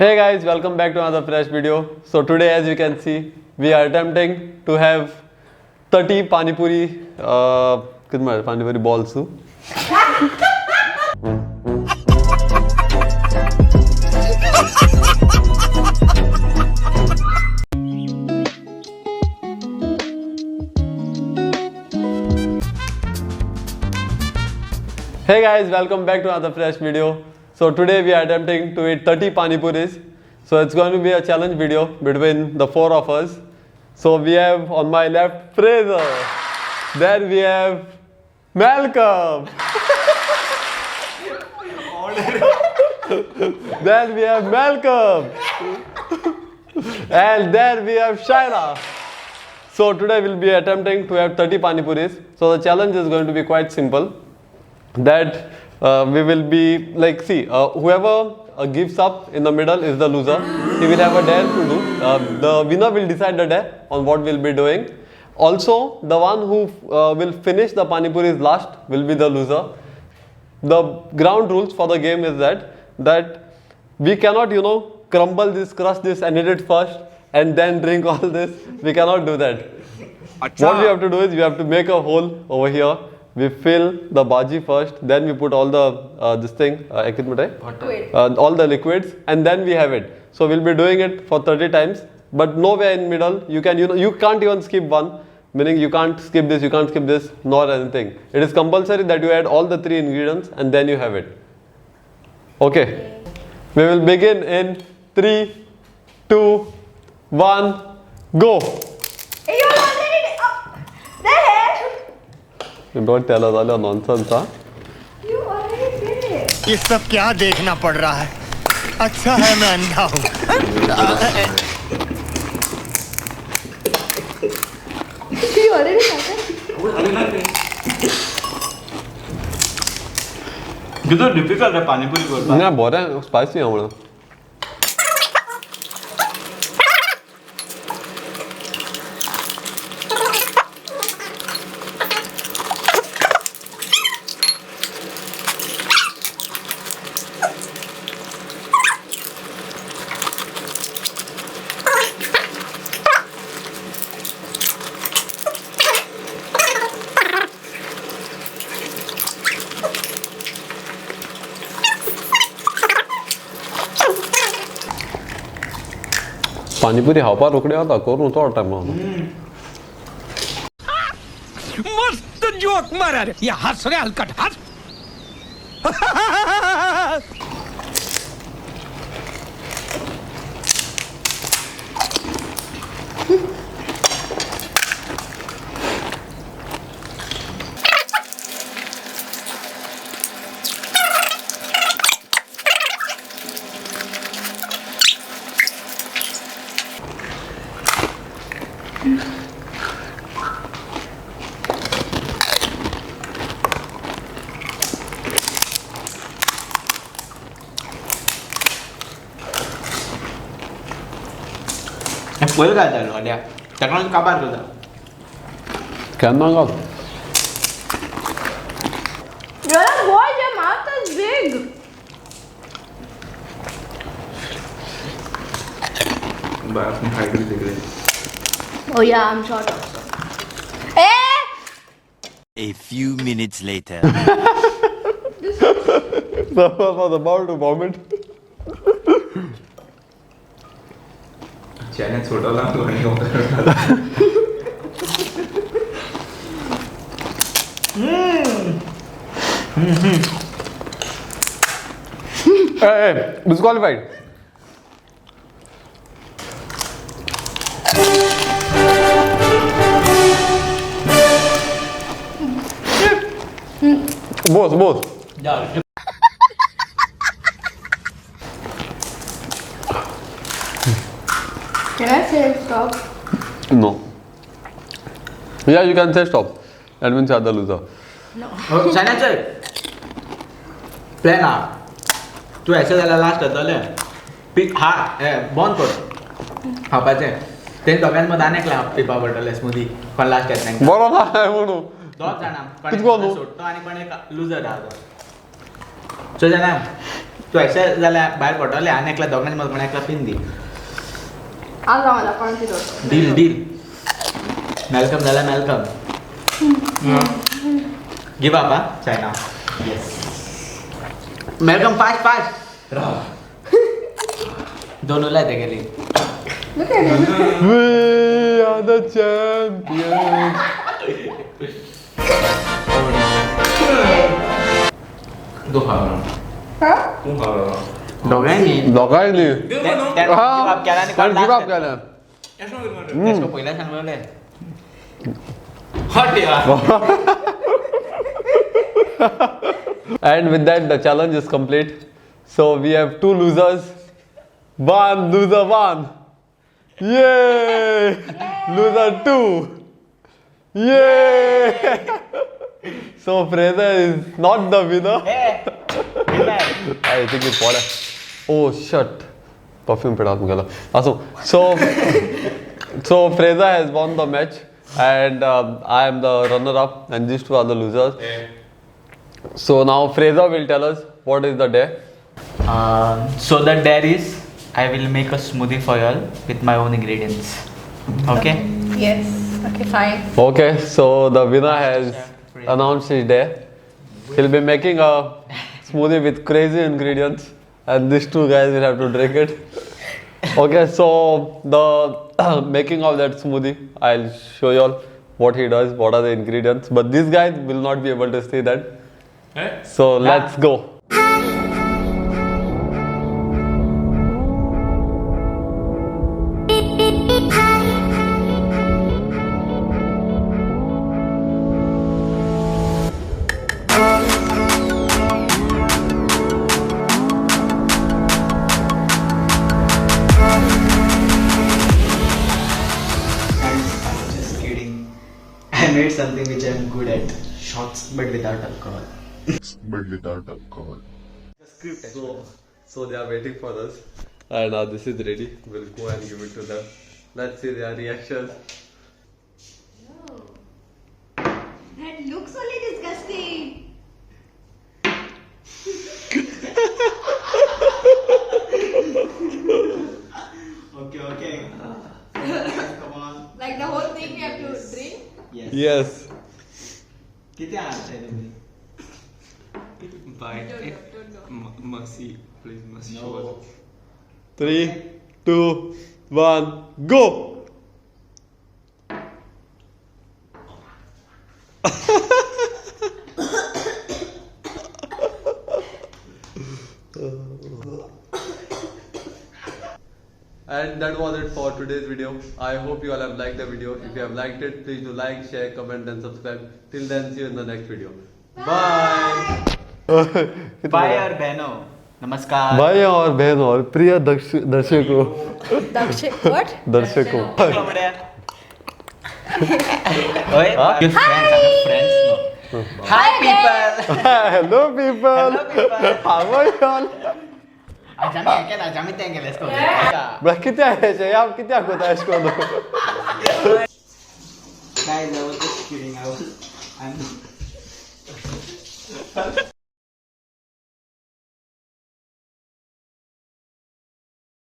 Hey guys, welcome back to another fresh video. So today, as you can see, we are attempting to have 30 pani puri pani puri balls. Hey guys, welcome back to another fresh video. So today we are attempting to eat 30 pani puris. So it's going to be a challenge video between the four of us. So we have on my left Fraser. Then we have Malcolm. Then we have Malcolm. And then we have Shaira. So today we'll be attempting to have 30 pani puris. So the challenge is going to be quite simple. That we will be like, whoever gives up in the middle is the loser. He will have a dare to do. The winner will decide the dare on what we'll be doing. Also, the one who will finish the pani puris last will be the loser. The ground rules for the game is that we cannot, crumble this, crush this and eat it first and then drink all this. We cannot do that. What we have to do is we have to make a hole over here. We fill the bhaji first, then we put all the all the liquids, and then we have it. So we'll be doing it for 30 times, but nowhere in middle. You can, you can't even skip one, meaning you can't skip this, nor anything. It is compulsory that you add all the three ingredients and then you have it. Okay. We will begin in 3, 2, 1, go. Don't tell us all your nonsense, huh? You already did it. ये सब क्या देखना पड़ रहा है? अच्छा है मैं अंधा हूँ. You already started. कितना डिफिकल्ट है पानी पूरी करना. ना बहुत है, स्पाइसी है हमारा. पानीपुरी हापा रोकड़े आता करूँ तो टाइम मस्त जोक मारा रे. ये हंस रे हलकट हंस. Boleh gak ada lo dia? Jangan kabar lo dah. कहना का You're boy, your mouth is big. Baik, aku hai dulu deh. Oh yeah, I'm short also. Hey! A few minutes later. Someone was about to vomit. Channel छोटा ला तो नहीं होता. Hey, disqualified. Both. Can I say stop? No. Yeah, you can say stop. That means you are the loser. No. Channel चल. Plan आ. तू ऐसे झाला last होता ले. पिक हा बॉन्ड कर. हा पाचे. ते दोघांमध्ये अनेक ला पिपा बटल स्मूदी. पण लास्ट येत नाही. बरोबर आहे म्हणून. दोन जण. किती कोण? सोडतो आणि पण एक लूजर राहतो. चल जाना. तूं एक्सेल जाल्यार भायर पडटलें आनी एकल्या दोगांनी मदीं कोण एकल्या पिन दी आज आम्हाला कोणाची दोन डील डील वेलकम जाल्यार welcome give up China yes welcome fast fast दोन उरलाय तेगेली Look at him. We are the champions. दो खावं Huh? दोगांनी दोघांनी गिव अप केला आनी कोण गिव अप केला तेसको पयल्या सांगलेलें हट यार And with that, the challenge is complete. So we have 2 losers. One loser, one. Yay! Loser 2. Yay! So Fraser is not the winner. I think it's water. Oh shit! Perfume put out gala. Awesome. So Fraser has won the match, and I am the runner-up, and these 2 are the losers. So now Fraser will tell us what is the day. So the dare is I will make a smoothie for y'all with my own ingredients. Okay? Yes. Okay, fine. Okay, so the winner has announced his day. He'll be making a smoothie with crazy ingredients, and these 2 guys will have to drink it. Okay, so the making of that smoothie, I'll show y'all what he does, what are the ingredients. But these guys will not be able to see that. So let's go. Just kidding. I made something which I'm good at. Shots, but without alcohol. So they are waiting for us, and this is ready. We'll go and give it to them. Let's see their reactions. That looks only disgusting. Okay. Come on. Like the whole thing we have to drink? Yes. किती आहात तुम्ही? Don't know. Mercy, please, mercy. No. 3, 2, 1, go! And that was it for today's video. I hope you all have liked the video. If you have liked it, please do like, share, comment and subscribe. Till then, see you in the next video. Bye! Bye और बहनों नमस्कार भाई और बहन और प्रिय दर्शकों What? दर्शकों ओए your friends no Hi people Hello people How are you all आम्ही तेंगे लेट्स गो बरं किती आहे या किती आखोत आहे शिकवतो Guys, I was just kidding. I'm